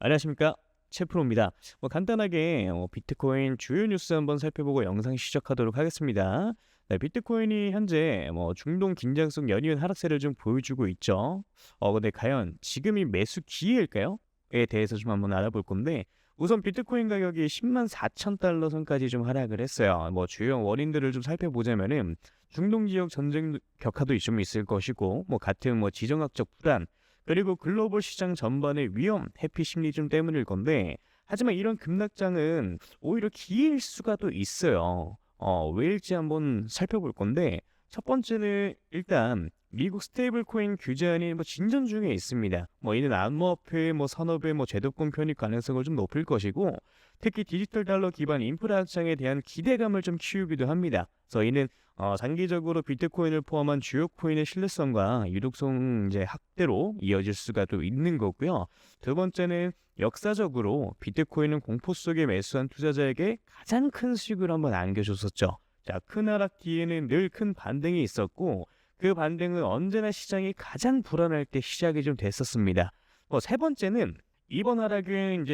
안녕하십니까, 최프로입니다. 간단하게 비트코인 주요 뉴스 한번 살펴보고 영상 시작하도록 하겠습니다. 네, 비트코인이 현재 중동 긴장성 연이은 하락세를 좀 보여주고 있죠. 근데 과연 지금이 매수 기회일까요? 에 대해서 좀 한번 알아볼 건데, 우선 비트코인 가격이 10만 4천 달러 선까지 좀 하락을 했어요. 주요 원인들을 좀 살펴보자면은 중동 지역 전쟁 격화도 좀 있을 것이고, 같은 지정학적 불안, 그리고 글로벌 시장 전반의 위험, 회피 심리즘 때문일 건데, 하지만 이런 급락장은 오히려 기회일 수가 또 있어요. 왜일지 한번 살펴볼 건데, 첫 번째는 일단 미국 스테이블 코인 규제안이 진전 중에 있습니다. 이는 암호화폐 산업의 제도권 편입 가능성을 좀 높일 것이고, 특히 디지털 달러 기반 인프라 확장에 대한 기대감을 좀 키우기도 합니다. 그래서 이는 장기적으로 비트코인을 포함한 주요 코인의 신뢰성과 유동성 확대로 이어질 수가 또 있는 거고요. 두 번째는 역사적으로 비트코인은 공포 속에 매수한 투자자에게 가장 큰 수익을 한번 안겨줬었죠. 자, 큰 하락 뒤에는 늘 큰 반등이 있었고, 그 반등은 언제나 시장이 가장 불안할 때 시작이 좀 됐었습니다. 세 번째는 이번 하락은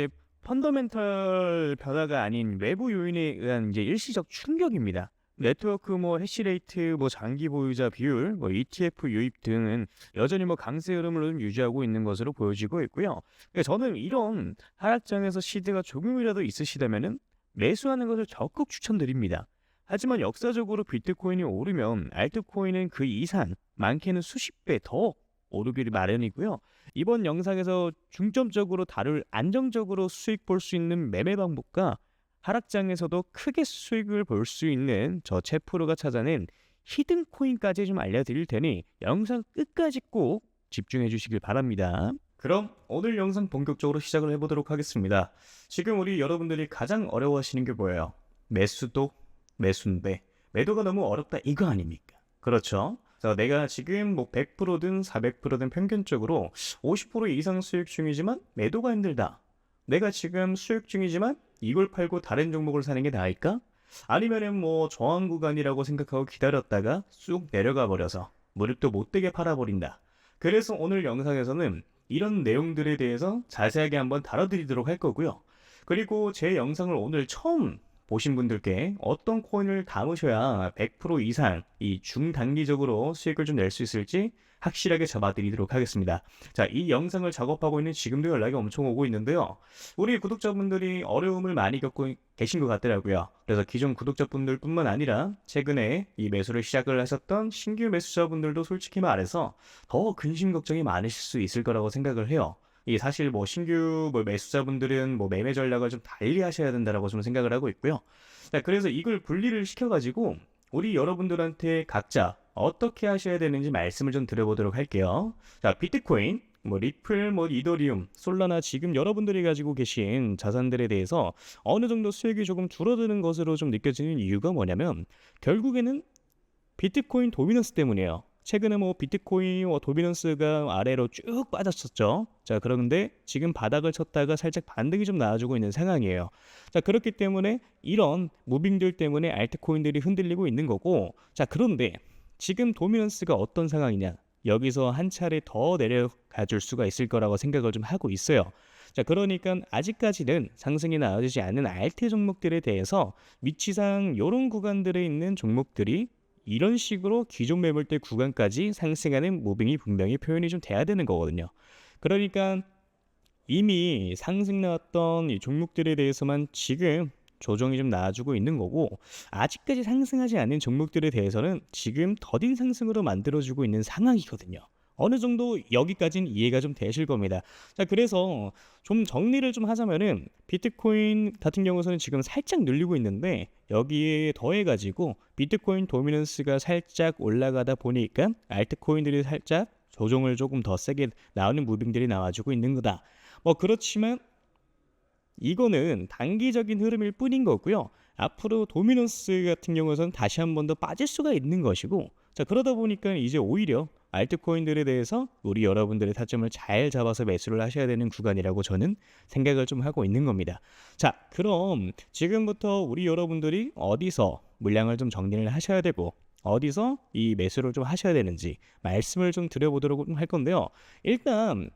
펀더멘털 변화가 아닌 외부 요인에 의한 일시적 충격입니다. 네트워크 해시레이트 장기 보유자 비율 ETF 유입 등은 여전히 강세 흐름을 좀 유지하고 있는 것으로 보여지고 있고요. 그러니까 저는 이런 하락장에서 시드가 조금이라도 있으시다면은 매수하는 것을 적극 추천드립니다. 하지만 역사적으로 비트코인이 오르면 알트코인은 그 이상, 많게는 수십 배 더 오르기를 마련이고요. 이번 영상에서 중점적으로 다룰 안정적으로 수익 볼 수 있는 매매 방법과 하락장에서도 크게 수익을 볼 수 있는 저 채프로가 찾아낸 히든 코인까지 좀 알려드릴 테니 영상 끝까지 꼭 집중해 주시길 바랍니다. 그럼 오늘 영상 본격적으로 시작을 해보도록 하겠습니다. 지금 우리 여러분들이 가장 어려워하시는 게 뭐예요? 매수도 매수인데 매도가 너무 어렵다 이거 아닙니까? 그렇죠? 그래서 내가 지금 100%든 400%든 평균적으로 50% 이상 수익 중이지만 매도가 힘들다. 내가 지금 수익 중이지만 이걸 팔고 다른 종목을 사는 게 나을까? 아니면은 저항 구간이라고 생각하고 기다렸다가 쑥 내려가 버려서 무릎도 못되게 팔아버린다. 그래서 오늘 영상에서는 이런 내용들에 대해서 자세하게 한번 다뤄드리도록 할 거고요. 그리고 제 영상을 오늘 처음 보신 분들께 어떤 코인을 담으셔야 100% 이상 이 중단기적으로 수익을 좀 낼 수 있을지 확실하게 잡아드리도록 하겠습니다. 자, 이 영상을 작업하고 있는 지금도 연락이 엄청 오고 있는데요. 우리 구독자분들이 어려움을 많이 겪고 계신 것 같더라고요. 그래서 기존 구독자분들 뿐만 아니라 최근에 이 매수를 시작을 하셨던 신규 매수자분들도 솔직히 말해서 더 근심 걱정이 많으실 수 있을 거라고 생각을 해요. 이 사실 신규 매수자분들은 매매 전략을 좀 달리 하셔야 된다라고 좀 생각을 하고 있고요. 자, 그래서 이걸 분리를 시켜가지고 우리 여러분들한테 각자 어떻게 하셔야 되는지 말씀을 좀 드려보도록 할게요. 자, 비트코인, 리플, 이더리움, 솔라나 지금 여러분들이 가지고 계신 자산들에 대해서 어느 정도 수익이 조금 줄어드는 것으로 좀 느껴지는 이유가 뭐냐면 결국에는 비트코인 도미넌스 때문이에요. 최근에 비트코인 도미넌스가 아래로 쭉 빠졌었죠. 자, 그런데 지금 바닥을 쳤다가 살짝 반등이 좀 나와주고 있는 상황이에요. 자, 그렇기 때문에 이런 무빙들 때문에 알트코인들이 흔들리고 있는 거고, 자, 그런데 지금 도미넌스가 어떤 상황이냐? 여기서 한 차례 더 내려가 줄 수가 있을 거라고 생각을 좀 하고 있어요. 자, 그러니까 아직까지는 상승이 나와주지 않는 알트 종목들에 대해서 위치상 이런 구간들에 있는 종목들이 이런 식으로 기존 매물대 구간까지 상승하는 무빙이 분명히 표현이 좀 돼야 되는 거거든요. 그러니까 이미 상승 나왔던 이 종목들에 대해서만 지금 조정이 좀 나와주고 있는 거고, 아직까지 상승하지 않는 종목들에 대해서는 지금 더딘 상승으로 만들어주고 있는 상황이거든요. 어느 정도 여기까지는 이해가 좀 되실 겁니다. 자, 그래서 좀 정리를 좀 하자면은 비트코인 같은 경우에는 지금 살짝 늘리고 있는데 여기에 더해가지고 비트코인 도미넌스가 살짝 올라가다 보니까 알트코인들이 살짝 조정을 조금 더 세게 나오는 무빙들이 나와주고 있는 거다. 그렇지만 이거는 단기적인 흐름일 뿐인 거고요. 앞으로 도미넌스 같은 경우에는 다시 한 번 더 빠질 수가 있는 것이고, 자, 그러다 보니까 이제 오히려 알트코인들에 대해서 우리 여러분들의 타점을 잘 잡아서 매수를 하셔야 되는 구간이라고 저는 생각을 좀 하고 있는 겁니다. 자, 그럼 지금부터 우리 여러분들이 어디서 물량을 좀 정리를 하셔야 되고 어디서 이 매수를 좀 하셔야 되는지 말씀을 좀 드려보도록 할 건데요. 일단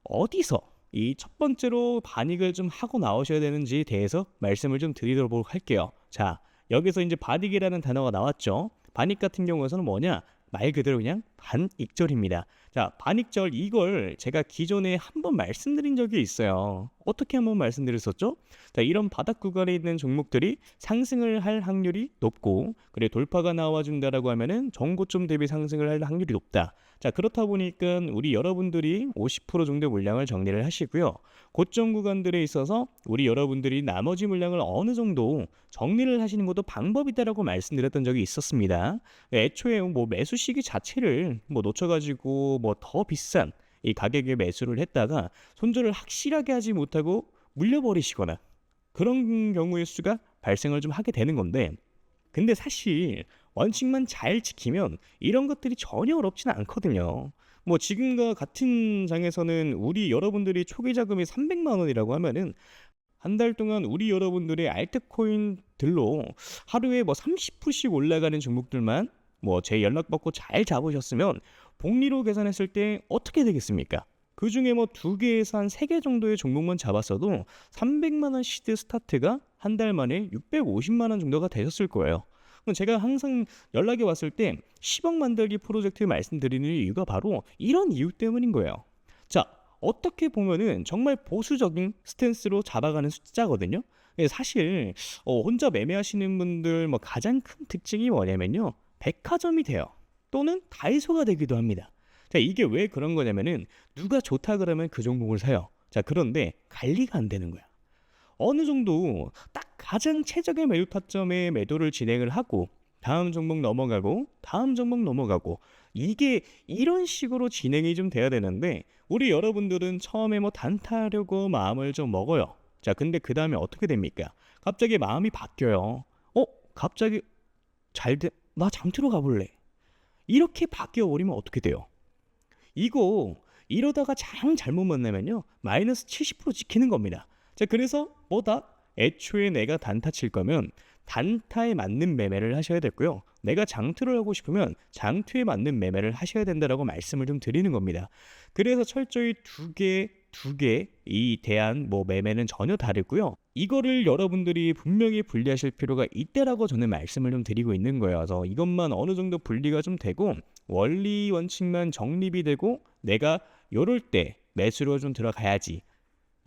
어디서 이 첫 번째로 반익을 좀 하고 나오셔야 되는지에 대해서 말씀을 좀 드리도록 할게요. 자, 여기서 이제 반익이라는 단어가 나왔죠. 반익 같은 경우에는 뭐냐? 말 그대로 그냥 반익절입니다. 자, 반익절 이걸 제가 기존에 한번 말씀드린 적이 있어요. 어떻게 한번 말씀드렸었죠? 자, 이런 바닥 구간에 있는 종목들이 상승을 할 확률이 높고, 그래 돌파가 나와준다라고 하면은 전고점 대비 상승을 할 확률이 높다. 자, 그렇다 보니까 우리 여러분들이 50% 정도 물량을 정리를 하시고요. 고점 구간들에 있어서 우리 여러분들이 나머지 물량을 어느 정도 정리를 하시는 것도 방법이다라고 말씀드렸던 적이 있었습니다. 애초에 뭐 매수 시기 자체를 뭐 놓쳐가지고 뭐 더 비싼 이 가격에 매수를 했다가 손절을 확실하게 하지 못하고 물려버리시거나 그런 경우의 수가 발생을 좀 하게 되는 건데, 근데 사실 원칙만 잘 지키면 이런 것들이 전혀 어렵지는 않거든요. 뭐 지금과 같은 장에서는 우리 여러분들이 초기 자금이 300만 원이라고 하면은 한 달 동안 우리 여러분들의 알트코인들로 하루에 뭐 30%씩 올라가는 종목들만 뭐 제 연락 받고 잘 잡으셨으면 복리로 계산했을 때 어떻게 되겠습니까? 그 중에 뭐 2개에서 한 3개 정도의 종목만 잡았어도 300만 원 시드 스타트가 한 달 만에 650만 원 정도가 되셨을 거예요. 그럼 제가 항상 연락이 왔을 때 10억 만들기 프로젝트 말씀드리는 이유가 바로 이런 이유 때문인 거예요. 자, 어떻게 보면은 정말 보수적인 스탠스로 잡아가는 숫자거든요. 사실 혼자 매매하시는 분들 뭐 가장 큰 특징이 뭐냐면요, 백화점이 돼요. 또는 다이소가 되기도 합니다. 자, 이게 왜 그런 거냐면은 누가 좋다 그러면 그 종목을 사요. 자, 그런데 관리가 안 되는 거야. 어느 정도 딱 가장 최적의 매도 타점에 매도를 진행을 하고 다음 종목 넘어가고 다음 종목 넘어가고, 이게 이런 식으로 진행이 좀 돼야 되는데 우리 여러분들은 처음에 뭐 단타하려고 마음을 좀 먹어요. 자, 근데 그 다음에 어떻게 됩니까? 갑자기 마음이 바뀌어요. 갑자기 나 잠들어 가볼래. 이렇게 바뀌어 버리면 어떻게 돼요? 이거 이러다가 잘못 만나면요, 마이너스 70% 찍히는 겁니다. 자, 그래서 뭐다? 애초에 내가 단타 칠 거면 단타에 맞는 매매를 하셔야 됐고요. 내가 장투를 하고 싶으면 장투에 맞는 매매를 하셔야 된다라고 말씀을 좀 드리는 겁니다. 그래서 철저히 두 개 이 대한 뭐 매매는 전혀 다르고요. 이거를 여러분들이 분명히 분리하실 필요가 있다라고 저는 말씀을 좀 드리고 있는 거예요. 그래서 이것만 어느 정도 분리가 좀 되고 원리 원칙만 정립이 되고 내가 요럴 때 매수로 좀 들어가야지,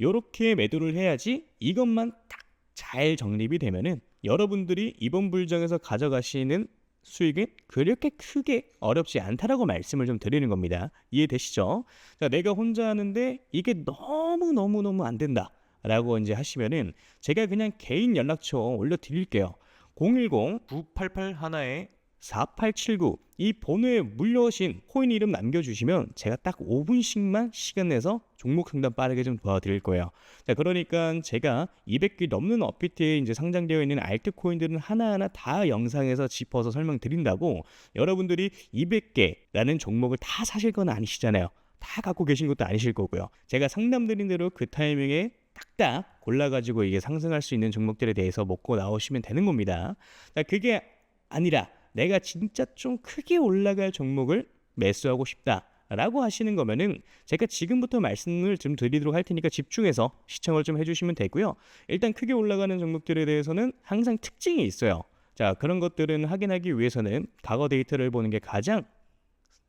요렇게 매도를 해야지, 이것만 딱 잘 정립이 되면은 여러분들이 이번 불장에서 가져가시는 수익은 그렇게 크게 어렵지 않다라고 말씀을 좀 드리는 겁니다. 이해되시죠? 자, 내가 혼자 하는데 이게 너무 안 된다 라고 이제 하시면은 제가 그냥 개인 연락처 올려드릴게요. 010-9881-4879 이 번호에 물려오신 코인 이름 남겨주시면 제가 딱 5분씩만 시간 내서 종목 상담 빠르게 좀 도와드릴 거예요. 자, 그러니까 제가 200개 넘는 업비트에 이제 상장되어 있는 알트 코인들은 하나하나 다 영상에서 짚어서 설명드린다고, 여러분들이 200개라는 종목을 다 사실 건 아니시잖아요. 다 갖고 계신 것도 아니실 거고요. 제가 상담드린 대로 그 타이밍에 딱딱 골라가지고 이게 상승할 수 있는 종목들에 대해서 먹고 나오시면 되는 겁니다. 자, 그게 아니라 내가 진짜 좀 크게 올라갈 종목을 매수하고 싶다라고 하시는 거면은 제가 지금부터 말씀을 좀 드리도록 할 테니까 집중해서 시청을 좀 해주시면 되고요. 일단 크게 올라가는 종목들에 대해서는 항상 특징이 있어요. 자, 그런 것들은 확인하기 위해서는 과거 데이터를 보는 게 가장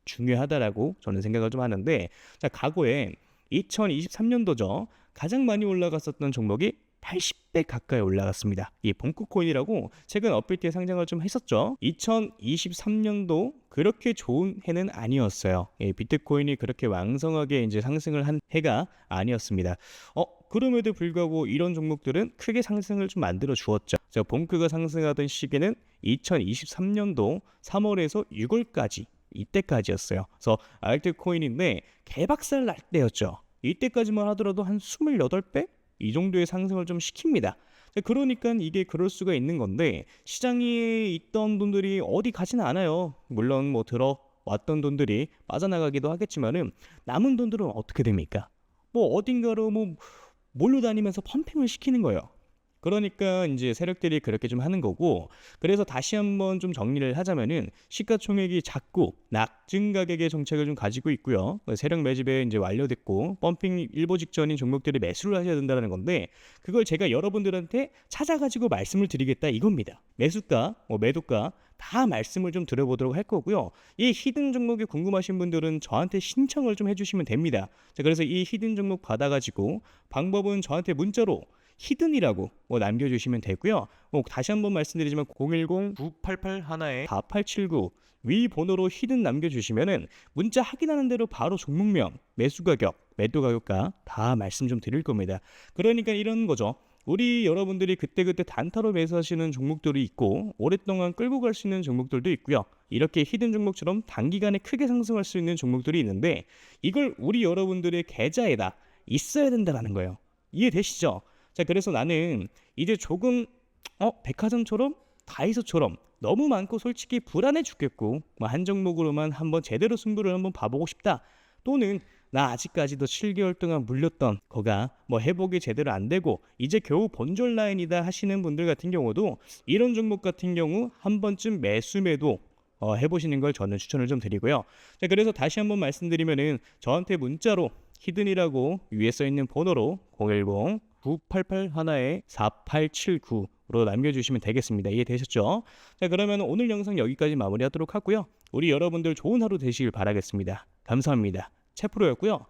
중요하다라고 저는 생각을 좀 하는데, 자, 과거에 2023년도죠. 가장 많이 올라갔었던 종목이 80배 가까이 올라갔습니다. 이 봉코코인이라고 최근 업비트에 상장을 좀 했었죠. 2023년도 그렇게 좋은 해는 아니었어요. 비트코인이 그렇게 왕성하게 이제 상승을 한 해가 아니었습니다. 그럼에도 불구하고 이런 종목들은 크게 상승을 좀 만들어 주었죠. 봉크가 상승하던 시기는 2023년도 3월에서 6월까지 이때까지였어요. 그래서 알트코인인데 개박살 날 때였죠. 이때까지만 하더라도 한 28배? 이 정도의 상승을 좀 시킵니다. 그러니까 이게 그럴 수가 있는 건데, 시장에 있던 돈들이 어디 가지는 않아요. 물론 뭐 들어왔던 돈들이 빠져나가기도 하겠지만은 남은 돈들은 어떻게 됩니까? 뭐 어딘가로 뭐 몰로 다니면서 펌핑을 시키는 거예요. 그러니까 이제 세력들이 그렇게 좀 하는 거고, 그래서 다시 한번 좀 정리를 하자면은 시가총액이 작고 낙증 가격의 정책을 좀 가지고 있고요. 세력 매집에 이제 완료됐고 펌핑 일보 직전인 종목들이 매수를 하셔야 된다는 건데, 그걸 제가 여러분들한테 찾아가지고 말씀을 드리겠다 이겁니다. 매수가, 매도가 다 말씀을 좀 드려보도록 할 거고요. 이 히든 종목이 궁금하신 분들은 저한테 신청을 좀 해주시면 됩니다. 자, 그래서 이 히든 종목 받아가지고 방법은 저한테 문자로 히든이라고 남겨주시면 되고요. 다시 한번 말씀드리지만 010-988-4879 위 번호로 히든 남겨주시면은 문자 확인하는 대로 바로 종목명, 매수 가격, 매도 가격과 다 말씀 좀 드릴 겁니다. 그러니까 이런 거죠. 우리 여러분들이 그때그때 단타로 매수하시는 종목들이 있고 오랫동안 끌고 갈 수 있는 종목들도 있고요. 이렇게 히든 종목처럼 단기간에 크게 상승할 수 있는 종목들이 있는데, 이걸 우리 여러분들의 계좌에다 있어야 된다는 거예요. 이해되시죠? 자, 그래서 나는 이제 조금 백화점처럼 다이소처럼 너무 많고 솔직히 불안해 죽겠고 한 종목으로만 한번 제대로 승부를 한번 봐보고 싶다, 또는 나 아직까지도 7개월 동안 물렸던 거가 회복이 제대로 안 되고 이제 겨우 본전 라인이다 하시는 분들 같은 경우도 이런 종목 같은 경우 한 번쯤 매수 매도 해보시는 걸 저는 추천을 좀 드리고요. 자, 그래서 다시 한번 말씀드리면은 저한테 문자로 히든이라고 위에 써 있는 번호로 010-988-4879로 남겨주시면 되겠습니다. 이해되셨죠? 자, 그러면 오늘 영상 여기까지 마무리하도록 하고요. 우리 여러분들 좋은 하루 되시길 바라겠습니다. 감사합니다. 채프로였고요.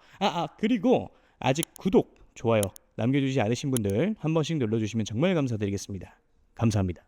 그리고 아직 구독, 좋아요 남겨주지 않으신 분들 한 번씩 눌러주시면 정말 감사드리겠습니다. 감사합니다.